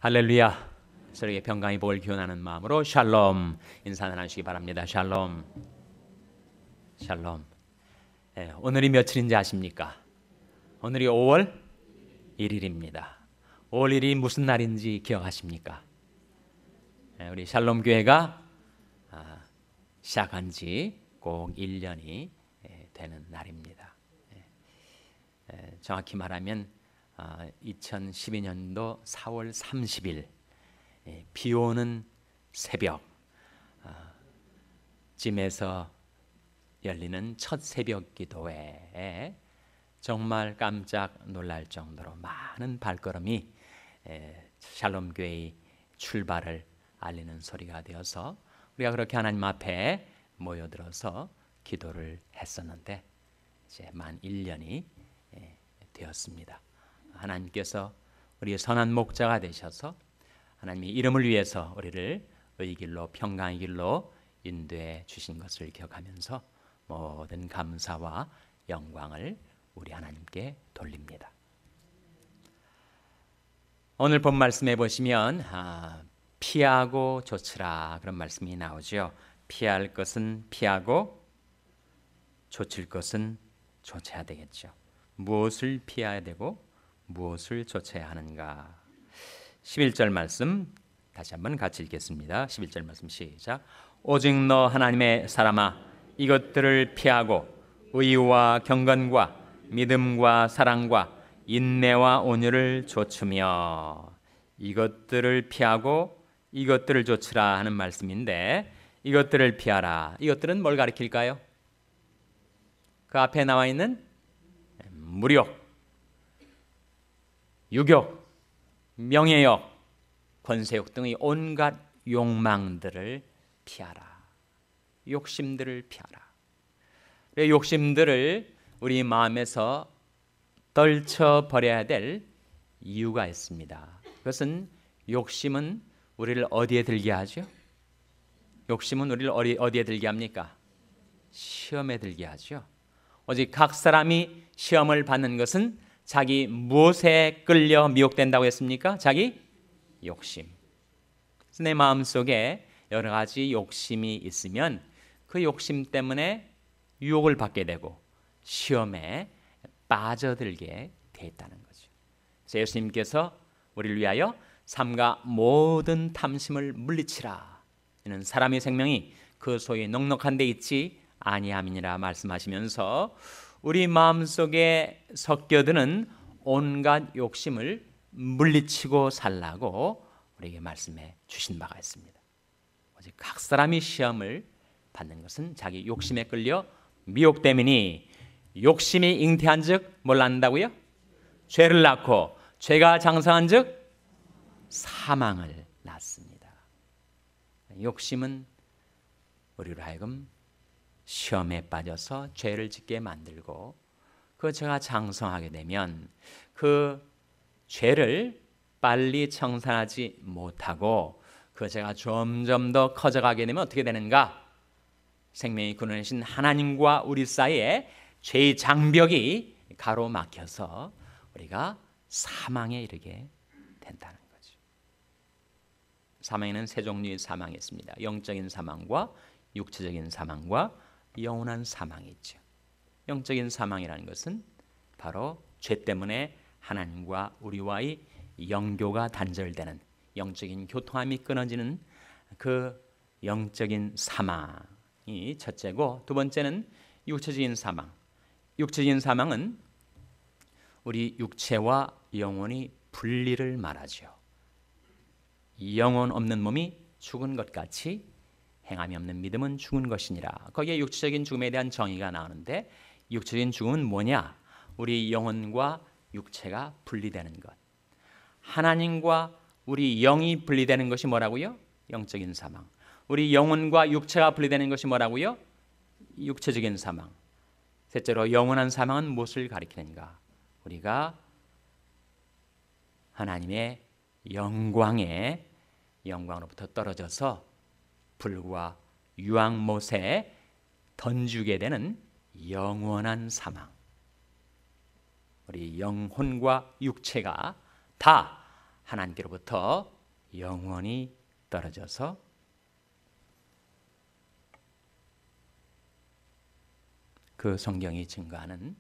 할렐루야. 서로에게 평강의 복을 기원하는 마음으로 샬롬 인사 나누시기 바랍니다. 샬롬. 샬롬. 오늘이 며칠인지 아십니까? 오늘이 5월 1일입니다. 5월 1일이 무슨 날인지 기억하십니까? 우리 샬롬 교회가 시작한 지 꼭 1년이 되는 날입니다. 정확히 말하면 2012년도 4월 30일 비 오는 새벽 쯤에서 열리는 첫 새벽 기도회에 정말 깜짝 놀랄 정도로 많은 발걸음이 샬롬 교회의 출발을 알리는 소리가 되어서 우리가 그렇게 하나님 앞에 모여들어서 기도를 했었는데 이제 만 1년이 되었습니다. 하나님께서 우리의 선한 목자가 되셔서 하나님의 이름을 위해서 우리를 의의 길로 평강의 길로 인도해 주신 것을 기억하면서 모든 감사와 영광을 우리 하나님께 돌립니다. 오늘 본 말씀에 보시면 피하고 조치라 그런 말씀이 나오죠. 피할 것은 피하고 조칠 것은 조쳐야 되겠죠. 무엇을 피해야 되고 무엇을 조쳐야 하는가? 11절 말씀 다시 한번 같이 읽겠습니다. 11절 말씀 시작. 오직 너 하나님의 사람아 이것들을 피하고 의와 경건과 믿음과 사랑과 인내와 온유를 조추며 이것들을 피하고 이것들을 조치라 하는 말씀인데 이것들을 피하라. 이것들은 뭘 가리킬까요? 그 앞에 나와 있는 무력, 유욕, 명예욕, 권세욕 등의 온갖 욕망들을 피하라. 욕심들을 피하라. 욕심들을 우리 마음에서 떨쳐버려야 될 이유가 있습니다. 그것은 욕심은 우리를 어디에 들게 하죠? 욕심은 우리를 어디에 들게 합니까? 시험에 들게 하죠. 오직 각 사람이 시험을 받는 것은 자기 무엇에 끌려 미혹된다고 했습니까? 자기 욕심. 내 마음속에 여러 가지 욕심이 있으면 그 욕심 때문에 유혹을 받게 되고 시험에 빠져들게 돼 있다는 거죠. 그래서 예수님께서 우리를 위하여 삼가 모든 탐심을 물리치라. 이는 사람의 생명이 그 소위 넉넉한 데 있지 아니함이니라 말씀하시면서 우리 마음속에 섞여드는 온갖 욕심을 물리치고 살라고 우리에게 말씀해 주신 바가 있습니다. 오직 각 사람이 시험을 받는 것은 자기 욕심에 끌려 미혹됨이니 욕심이 잉태한 즉 뭘 낳는다고요? 죄를 낳고 죄가 장성한 즉 사망을 낳습니다. 욕심은 우리로 하여금 시험에 빠져서 죄를 짓게 만들고 그 죄가 장성하게 되면 그 죄를 빨리 청산하지 못하고 그 죄가 점점 더 커져가게 되면 어떻게 되는가? 생명이 끊어내신 하나님과 우리 사이에 죄의 장벽이 가로막혀서 우리가 사망에 이르게 된다는 거죠. 사망에는 세 종류의 사망이 있습니다. 영적인 사망과 육체적인 사망과 영원한 사망이 있죠. 영적인 사망이라는 것은 바로 죄 때문에 하나님과 우리와의 영교가 단절되는 영적인 교통함이 끊어지는 그 영적인 사망이 첫째고 두 번째는 육체적인 사망. 육체적인 사망은 우리 육체와 영혼이 분리를 말하죠. 영혼 없는 몸이 죽은 것 같이 행함이 없는 믿음은 죽은 것이니라. 거기에 육체적인 죽음에 대한 정의가 나오는데 육체적인 죽음은 뭐냐? 우리 영혼과 육체가 분리되는 것. 하나님과 우리 영이 분리되는 것이 뭐라고요? 영적인 사망. 우리 영혼과 육체가 분리되는 것이 뭐라고요? 육체적인 사망. 셋째로 영원한 사망은 무엇을 가리키는가? 우리가 하나님의 영광으로부터 떨어져서 불과 유황못에 던지게 되는 영원한 사망. 우리 영혼과 육체가 다 하나님께로부터 영원히 떨어져서 그 성경이 증거하는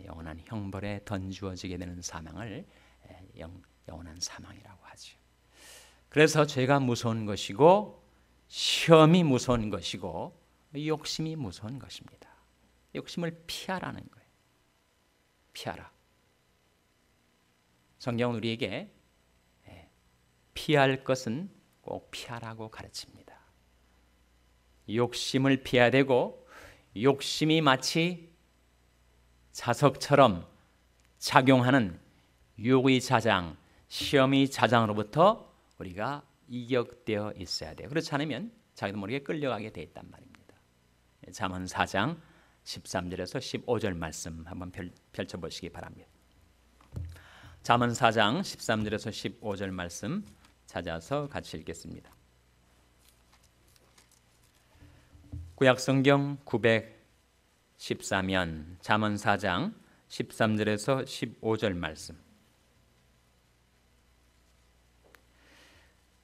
영원한 형벌에 던주어지게 되는 사망을 영원한 사망이라고 하죠. 그래서 죄가 무서운 것이고 시험이 무서운 것이고 욕심이 무서운 것입니다. 욕심을 피하라는 거예요. 피하라. 성경은 우리에게 피할 것은 꼭 피하라고 가르칩니다. 욕심을 피해야 되고 욕심이 마치 자석처럼 작용하는 유혹의 자장, 시험의 자장으로부터 우리가 이격되어 있어야 돼요. 그렇지 않으면 자기도 모르게 끌려가게 돼 있단 말입니다. 잠언 4장 13절에서 15절 말씀 한번 펼쳐보시기 바랍니다. 잠언 4장 13절에서 15절 말씀 찾아서 같이 읽겠습니다. 구약성경 914면 잠언 4장 13절에서 15절 말씀.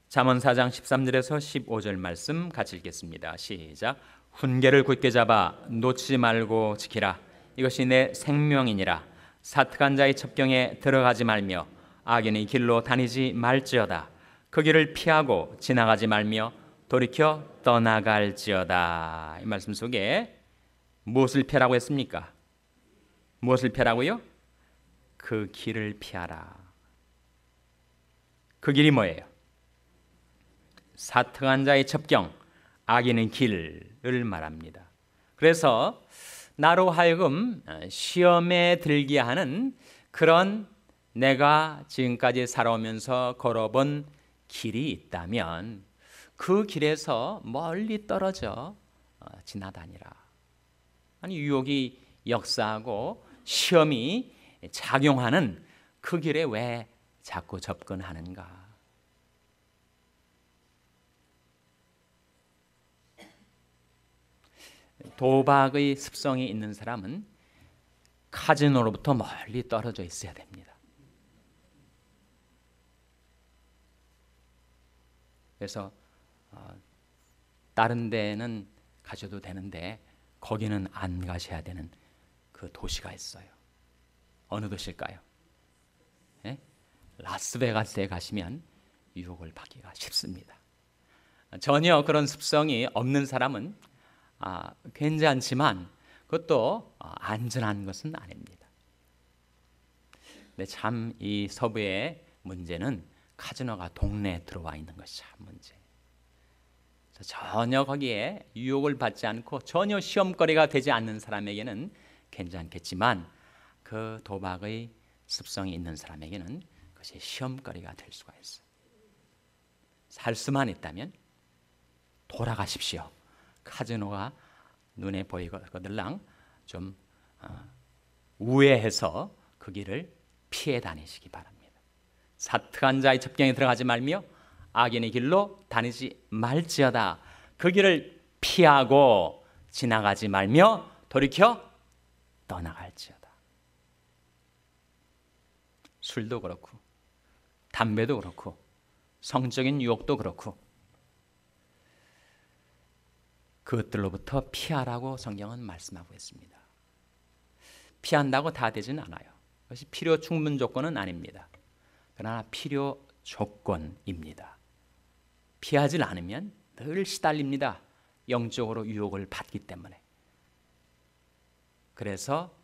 잠언 4장 13절에서 15절 말씀 같이 읽겠습니다. 시작. 훈계를 굳게 잡아 놓치지 말고 지키라. 이것이 내 생명이니라. 사특한 자의 첩경에 들어가지 말며 악인의 길로 다니지 말지어다. 그 길을 피하고 지나가지 말며 돌이켜 떠나갈지어다. 이 말씀 속에 무엇을 피하라고 했습니까? 무엇을 피하라고요? 그 길을 피하라. 그 길이 뭐예요? 사특한 자의 첩경, 악인의 길을 말합니다. 그래서 나로 하여금 시험에 들게 하는 그런 내가 지금까지 살아오면서 걸어본 길이 있다면 그 길에서 멀리 떨어져 지나다니라. 아니 유혹이 역사하고 시험이 작용하는 그 길에 왜 자꾸 접근하는가? 도박의 습성이 있는 사람은 카지노로부터 멀리 떨어져 있어야 됩니다. 그래서 다른 데는 가셔도 되는데 거기는 안 가셔야 되는 그 도시가 있어요. 어느 도시일까요? 예? 라스베가스에 가시면 유혹을 받기가 쉽습니다. 전혀 그런 습성이 없는 사람은 괜찮지만 그것도 안전한 것은 아닙니다. 근데 참 이 서부의 문제는 카지노가 동네에 들어와 있는 것이 참 문제. 전혀 거기에 유혹을 받지 않고 전혀 시험거리가 되지 않는 사람에게는 괜찮겠지만 그 도박의 습성이 있는 사람에게는 그것이 시험거리가 될 수가 있어요. 살 수만 있다면 돌아가십시오. 카지노가 눈에 보이거들랑 좀 우회해서 그 길을 피해 다니시기 바랍니다. 사특한 자의 첩경에 들어가지 말며 악인의 길로 다니지 말지어다. 그 길을 피하고 지나가지 말며 돌이켜 떠나갈지어다. 술도 그렇고 담배도 그렇고 성적인 유혹도 그렇고 그것들로부터 피하라고 성경은 말씀하고 있습니다. 피한다고 다 되지는 않아요. 그것이 필요 충분 조건은 아닙니다. 그러나 필요 조건입니다. 피하지 않으면 늘 시달립니다. 영적으로 유혹을 받기 때문에. 그래서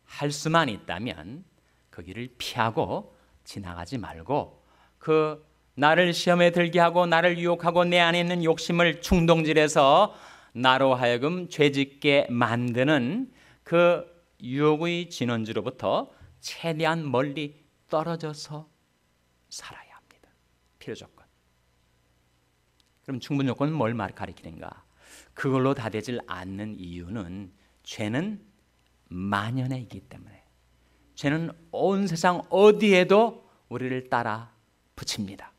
할 수만 있다면 그 길을 피하고 지나가지 말고 그 나를 시험에 들게 하고 나를 유혹하고 내 안에 있는 욕심을 충동질해서 나로 하여금 죄짓게 만드는 그 유혹의 진원지로부터 최대한 멀리 떨어져서 살아야 합니다. 필요 조건. 그럼 충분 조건은 뭘 가리키는가? 그걸로 다 되질 않는 이유는 죄는 만연해 있기 때문에. 죄는 온 세상 어디에도 우리를 따라 붙입니다.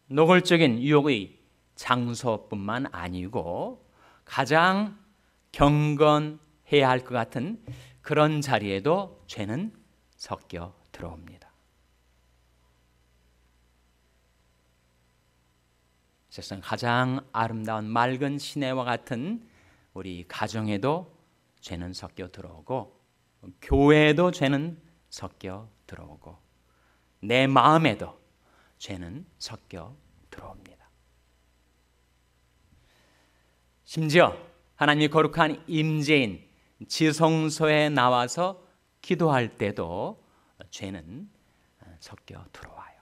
노골적인 유혹의 장소뿐만 아니고 가장 경건해야 할 것 같은 그런 자리에도 죄는 섞여 들어옵니다. 세상 가장 아름다운 맑은 시내와 같은 우리 가정에도 죄는 섞여 들어오고, 교회에도 죄는 섞여 들어오고, 내 마음에도 죄는 섞여 들어옵니다. 심지어 하나님이 거룩한 임재인 지성소에 나와서 기도할 때도 죄는 섞여 들어와요.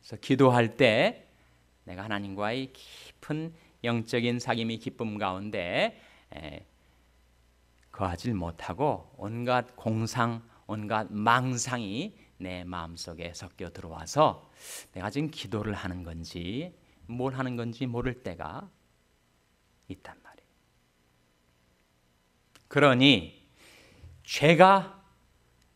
그래서 기도할 때 내가 하나님과의 깊은 영적인 사귐이 기쁨 가운데 거하지 못하고 온갖 공상, 온갖 망상이 내 마음속에 섞여 들어와서 내가 지금 기도를 하는 건지 뭘 하는 건지 모를 때가 있단 말이에요. 그러니 죄가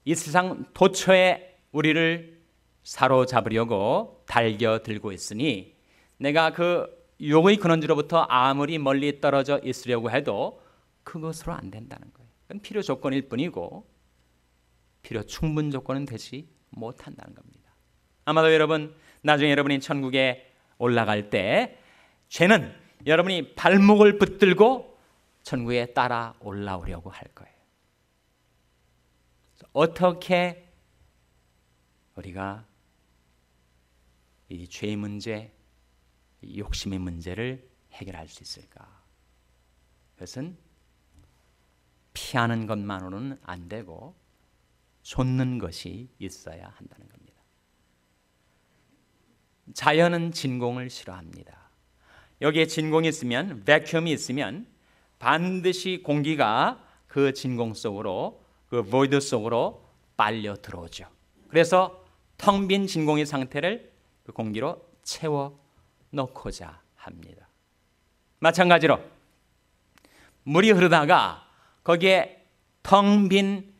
이 세상 도처에 우리를 사로잡으려고 달겨들고 있으니 내가 그 유혹의 근원지로부터 아무리 멀리 떨어져 있으려고 해도 그것으로 안 된다는 거예요. 그건 필요 조건일 뿐이고 필요 충분 조건은 되지 못한다는 겁니다. 아마도 여러분 나중에 여러분이 천국에 올라갈 때 죄는 여러분이 발목을 붙들고 천국에 따라 올라오려고 할 거예요. 어떻게 우리가 이 죄의 문제, 이 욕심의 문제를 해결할 수 있을까? 그것은 피하는 것만으로는 안 되고 좇는 것이 있어야 한다는 겁니다. 자연은 진공을 싫어합니다. 여기에 진공이 있으면, vacuum이 있으면 반드시 공기가 그 진공 속으로, 그 void 속으로 빨려 들어오죠. 그래서 텅 빈 진공의 상태를 그 공기로 채워 넣고자 합니다. 마찬가지로 물이 흐르다가 거기에 텅 빈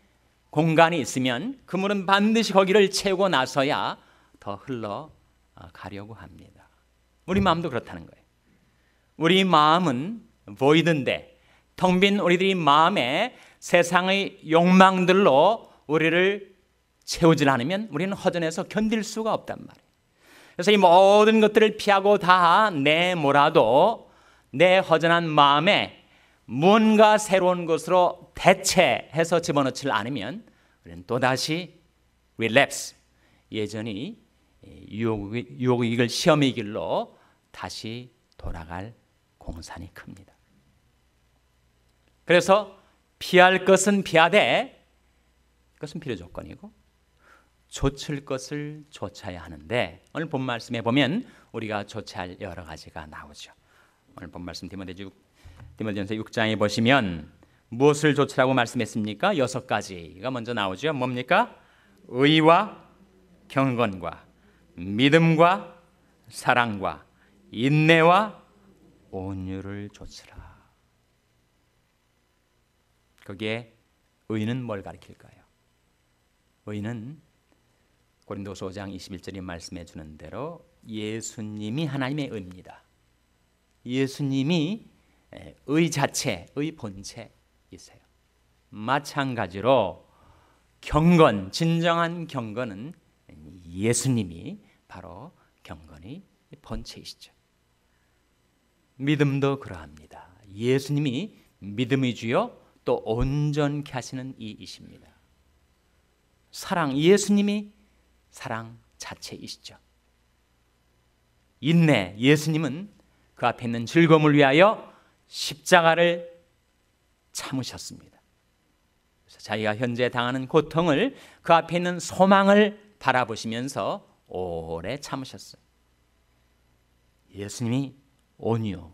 공간이 있으면 그 물은 반드시 거기를 채우고 나서야 더 흘러가려고 합니다. 우리 마음도 그렇다는 거예요. 우리 마음은 void인데 텅 빈 우리들이 마음에 세상의 욕망들로 우리를 채우지 않으면 우리는 허전해서 견딜 수가 없단 말이에요. 그래서 이 모든 것들을 피하고 다 내몰아도 내 허전한 마음에 뭔가 새로운 것으로 대체해서 집어넣지 않으면 우리는 또다시 relapse, 예전이 유혹의 길, 시험의 길로 다시 돌아갈 공산이 큽니다. 그래서 피할 것은 피하되 그것은 필요 조건이고 좇을 것을 좇아야 하는데 오늘 본 말씀에 보면 우리가 좇아야 할 여러 가지가 나오죠. 오늘 본 말씀 디모데전서 6장에 보시면 무엇을 좇으라고 말씀했습니까? 6가지가 먼저 나오죠. 뭡니까? 의와 경건과 믿음과 사랑과 인내와 온유를 좇으라. 거기에 의는 뭘 가리킬까요? 의는 고린도서 5장 21절이 말씀해 주는 대로 예수님이 하나님의 의입니다. 예수님이 의 자체, 의 본체이세요. 마찬가지로 경건, 진정한 경건은 예수님이 바로 경건의 본체이시죠. 믿음도 그러합니다. 예수님이 믿음의 주요 또 온전케 하시는 이이십니다. 사랑, 예수님이 사랑 자체이시죠. 인내, 예수님은 그 앞에 있는 즐거움을 위하여 십자가를 참으셨습니다. 그래서 자기가 현재 당하는 고통을 그 앞에 있는 소망을 바라보시면서 오래 참으셨어요. 예수님이 온유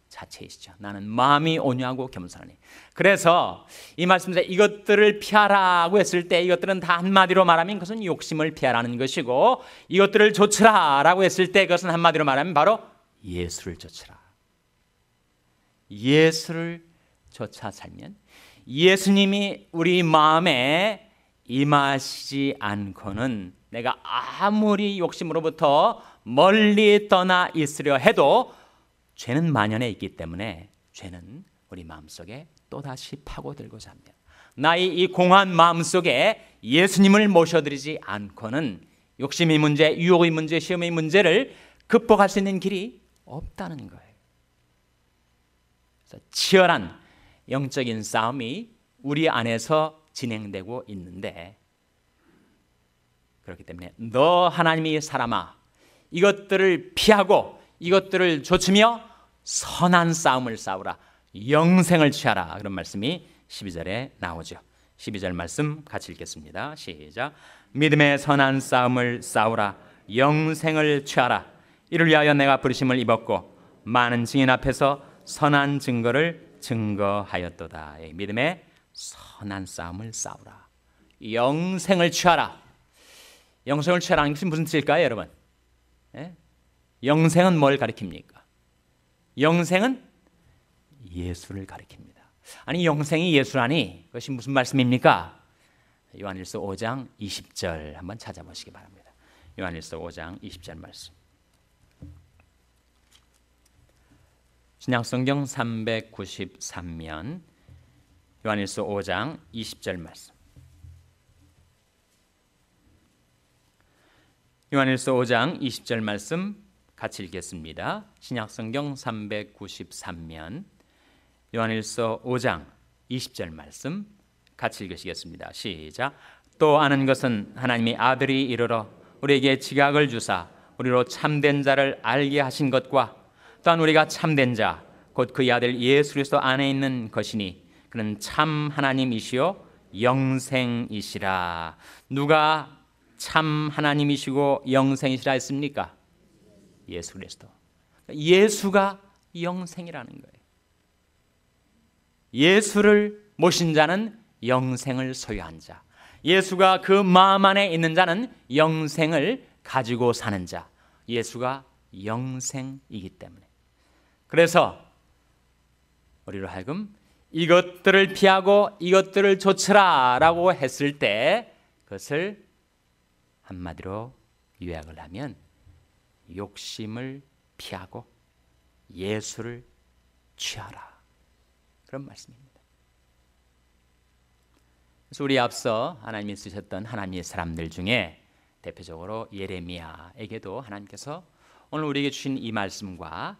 자체이시죠. 나는 마음이 온유하고 겸손하니. 그래서 이 말씀에서 이것들을 피하라고 했을 때 이것들은 다 한마디로 말하면 그것은 욕심을 피하라는 것이고 이것들을 좇으라라고 했을 때 그것은 한마디로 말하면 바로 예수를 좇으라. 예수를 좇아 살면 예수님이 우리 마음에 임하시지 않고는 내가 아무리 욕심으로부터 멀리 떠나 있으려 해도 죄는 만연해 있기 때문에 죄는 우리 마음속에 또다시 파고들고자 합니다. 나의 이 공허한 마음속에 예수님을 모셔드리지 않고는 욕심의 문제, 유혹의 문제, 시험의 문제를 극복할 수 있는 길이 없다는 거예요. 그래서 치열한 영적인 싸움이 우리 안에서 진행되고 있는데, 그렇기 때문에 너 하나님의 사람아, 이것들을 피하고 이것들을 좇으며 선한 싸움을 싸우라, 영생을 취하라, 그런 말씀이 12절에 나오죠. 12절 말씀 같이 읽겠습니다. 시작. 믿음의 선한 싸움을 싸우라, 영생을 취하라. 이를 위하여 내가 부르심을 입었고 많은 증인 앞에서 선한 증거를 증거하였도다. 믿음의 선한 싸움을 싸우라, 영생을 취하라. 영생을 취하라는 것이 무슨 뜻일까요, 여러분? 예? 영생은 뭘 가리킵니까? 영생은 예수를 가리킵니다. 아니, 영생이 예수라니 그것이 무슨 말씀입니까? 요한일서 5장 20절 한번 찾아보시기 바랍니다. 요한일서 5장 20절 말씀. 신약성경 393면 요한일서 5장 20절 말씀. 요한일서 5장 20절 말씀 같이 읽겠습니다. 신약성경 393면 요한일서 5장 20절 말씀 같이 읽으시겠습니다. 시작. 또 아는 것은 하나님의 아들이 이르러 우리에게 지각을 주사 우리로 참된 자를 알게 하신 것과 또한 우리가 참된 자 곧 그의 아들 예수 그리스도 안에 있는 것이니 그는 참 하나님이시요 영생이시라. 누가 참 하나님이시고 영생이시라 했습니까? 예수 그리스도. 예수가 영생이라는 거예요. 예수를 모신 자는 영생을 소유한 자, 예수가 그 마음 안에 있는 자는 영생을 가지고 사는 자, 예수가 영생이기 때문에. 그래서 우리로 하여금 이것들을 피하고 이것들을 좇으라 라고 했을 때 그것을 한마디로 요약을 하면 욕심을 피하고 예수를 취하라, 그런 말씀입니다. 그래서 우리 앞서 하나님이 쓰셨던 하나님의 사람들 중에 대표적으로 예레미야에게도 하나님께서 오늘 우리에게 주신 이 말씀과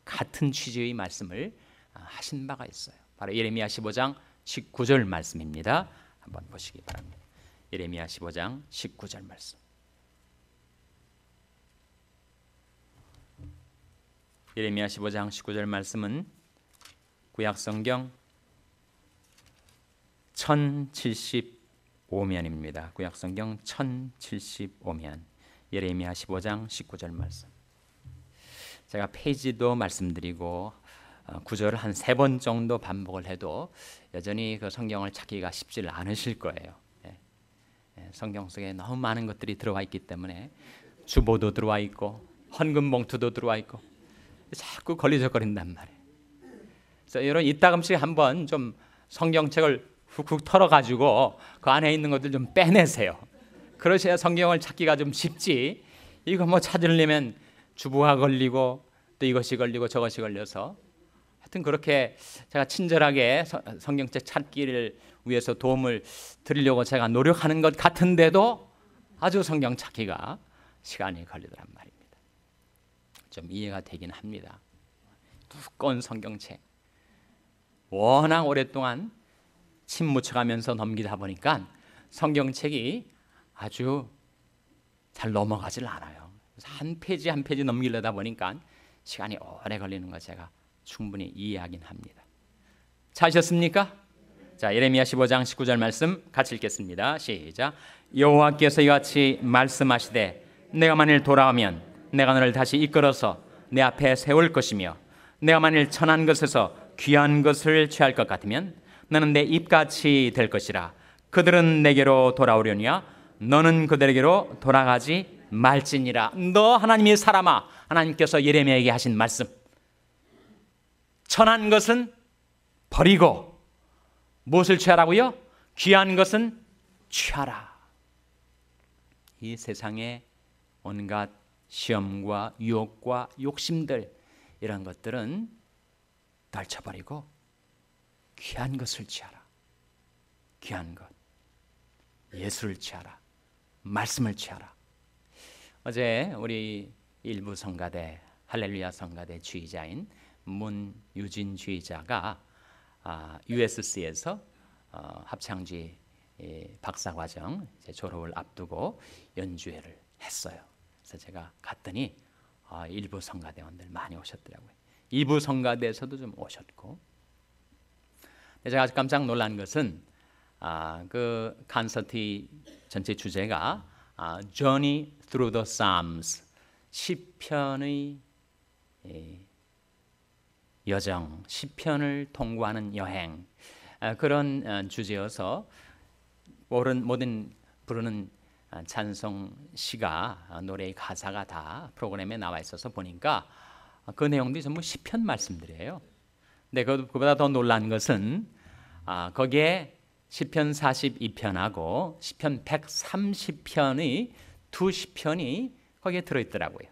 같은 취지의 말씀을 하신 바가 있어요. 바로 예레미야 15장 19절 말씀입니다. 한번 보시기 바랍니다. 예레미야 15장 19절 말씀. 예레미야 15장 19절 말씀은 구약성경 1075면입니다. 구약성경 1075면 예레미야 15장 19절 말씀. 제가 페이지도 말씀드리고 구절을 한 3번 정도 반복을 해도 여전히 그 성경을 찾기가 쉽지 않으실 거예요. 성경 속에 너무 많은 것들이 들어와 있기 때문에 주보도 들어와 있고 헌금 봉투도 들어와 있고 자꾸 걸리적거린단 말이에요. 그래서 여러분 이따금씩 한번 좀 성경책을 훅훅 털어가지고 그 안에 있는 것들 좀 빼내세요. 그러셔야 성경을 찾기가 좀 쉽지. 이거 뭐 찾으려면 주보가 걸리고 또 이것이 걸리고 저것이 걸려서, 하여튼 그렇게 제가 친절하게 성경책 찾기를 위해서 도움을 드리려고 제가 노력하는 것 같은데도 아주 성경 찾기가 시간이 걸리더란 말입니다. 좀 이해가 되긴 합니다. 두꺼운 성경책 워낙 오랫동안 침 묻혀가면서 넘기다 보니까 성경책이 아주 잘 넘어가질 않아요. 그래서 한 페이지 한 페이지 넘기려다 보니까 시간이 오래 걸리는 거 제가 충분히 이해하긴 합니다. 찾으셨습니까? 자, 예레미야 15장 19절 말씀 같이 읽겠습니다. 시작. 여호와께서 이같이 말씀하시되 내가 만일 돌아오면 내가 너를 다시 이끌어서 내 앞에 세울 것이며 내가 만일 천한 것에서 귀한 것을 취할 것 같으면 너는 내 입같이 될 것이라. 그들은 내게로 돌아오려니와 너는 그들에게로 돌아가지 말지니라. 너 하나님의 사람아, 하나님께서 예레미야에게 하신 말씀. 천한 것은 버리고 무엇을 취하라고요? 귀한 것은 취하라. 이 세상에 온갖 시험과 유혹과 욕심들, 이런 것들은 떨쳐버리고 귀한 것을 취하라. 귀한 것. 예수를 취하라. 말씀을 취하라. 어제 우리 일부 성가대, 할렐루야 성가대 주의자인 문유진 주의자가 USC에서 합창지 박사과정 졸업을 앞두고 연주회를 했어요. 그래서 제가 갔더니 일부 성가대원들 많이 오셨더라고요. 2부 성가대에서도 좀 오셨고, 제가 아주 깜짝 놀란 것은 그 콘서트 전체 주제가 Journey Through the Psalms, 시편의 여정, 시편을 통과하는 여행, 그런 주제여서 모든 부르는 찬송 시가, 노래의 가사가 다 프로그램에 나와 있어서 보니까 그 내용들이 전부 시편 말씀들이에요. 근데 그보다 더 놀란 것은 거기에 시편 42편하고 시편 130편의 두 시편이 거기에 들어있더라고요.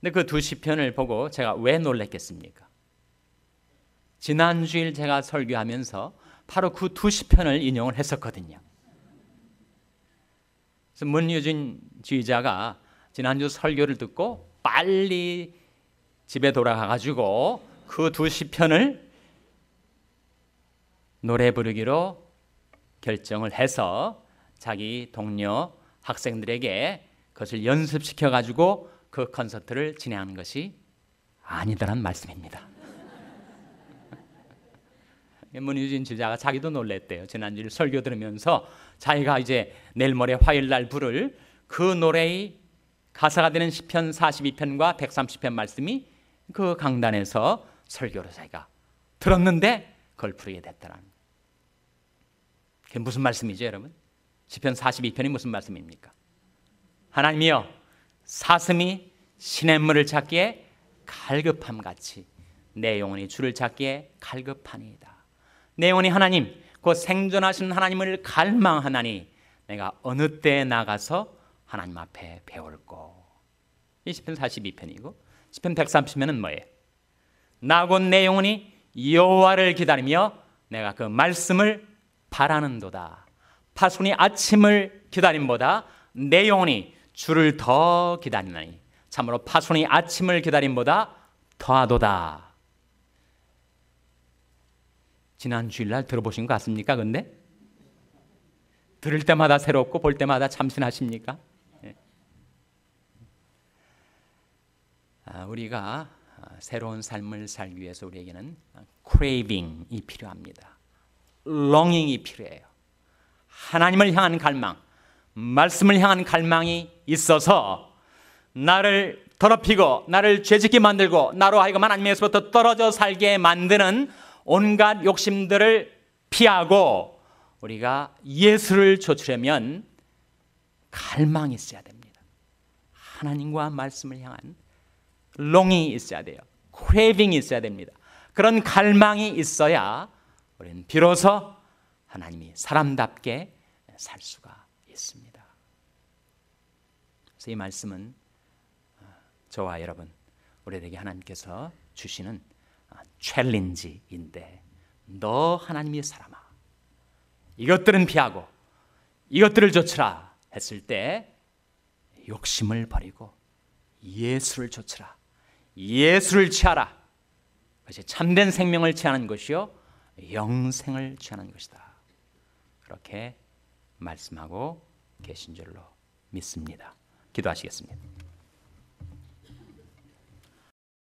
근데 그 두 시편을 보고 제가 왜 놀랐겠습니까? 지난주일 제가 설교하면서 바로 그 두 시편을 인용을 했었거든요. 그래서 문유진 지휘자가 지난주 설교를 듣고 빨리 집에 돌아가가지고 그 두 시편을 노래 부르기로 결정을 해서 자기 동료 학생들에게 그것을 연습시켜가지고 그 콘서트를 진행하는 것이 아니다라는 말씀입니다. 문유진 지휘자가 자기도 놀랬대요. 지난주 설교 들으면서 자기가 이제 내일 모레 화요일 날 부를 그 노래의 가사가 되는 시편 42편과 130편 말씀이 그 강단에서 설교로 자기가 들었는데 그걸 부르게 됐다는. 그게 무슨 말씀이죠, 여러분? 시편 42편이 무슨 말씀입니까? 하나님이여, 사슴이 시냇물을 찾기에 갈급함 같이 내 영혼이 주를 찾기에 갈급하니이다. 내 영혼이 하나님, 곧 생존하시는 하나님을 갈망하나니 내가 어느 때에 나가서 하나님 앞에 배울꼬. 이 시편 42편이고 시편 130편은 뭐예요? 나 곧 내 영혼이 여호와를 기다리며 내가 그 말씀을 바라는도다. 파손이 아침을 기다림보다 내 영혼이 주를 더 기다리나니 참으로 파손이 아침을 기다림보다 더하도다. 지난 주일날 들어보신 것 같습니까? 근데 들을 때마다 새롭고 볼 때마다 참신하십니까? 우리가 새로운 삶을 살기 위해서 우리에게는 craving이 필요합니다. longing이 필요해요. 하나님을 향한 갈망, 말씀을 향한 갈망이 있어서 나를 더럽히고 나를 죄짓게 만들고 나로 하여금 하나님에서부터 떨어져 살게 만드는 온갖 욕심들을 피하고 우리가 예수를 좇으려면 갈망이 있어야 됩니다. 하나님과 말씀을 향한 longing이 있어야 돼요. craving이 있어야 됩니다. 그런 갈망이 있어야 우리는 비로소 하나님이 사람답게 살 수가 있습니다. 그래서 이 말씀은 저와 여러분, 우리에게 하나님께서 주시는 챌린지인데, 너 하나님의 사람아, 이것들은 피하고 이것들을 좇으라 했을 때 욕심을 버리고 예수를 좇으라, 예수를 취하라. 그것이 참된 생명을 취하는 것이요 영생을 취하는 것이다. 그렇게 말씀하고 계신 줄로 믿습니다. 기도하시겠습니다.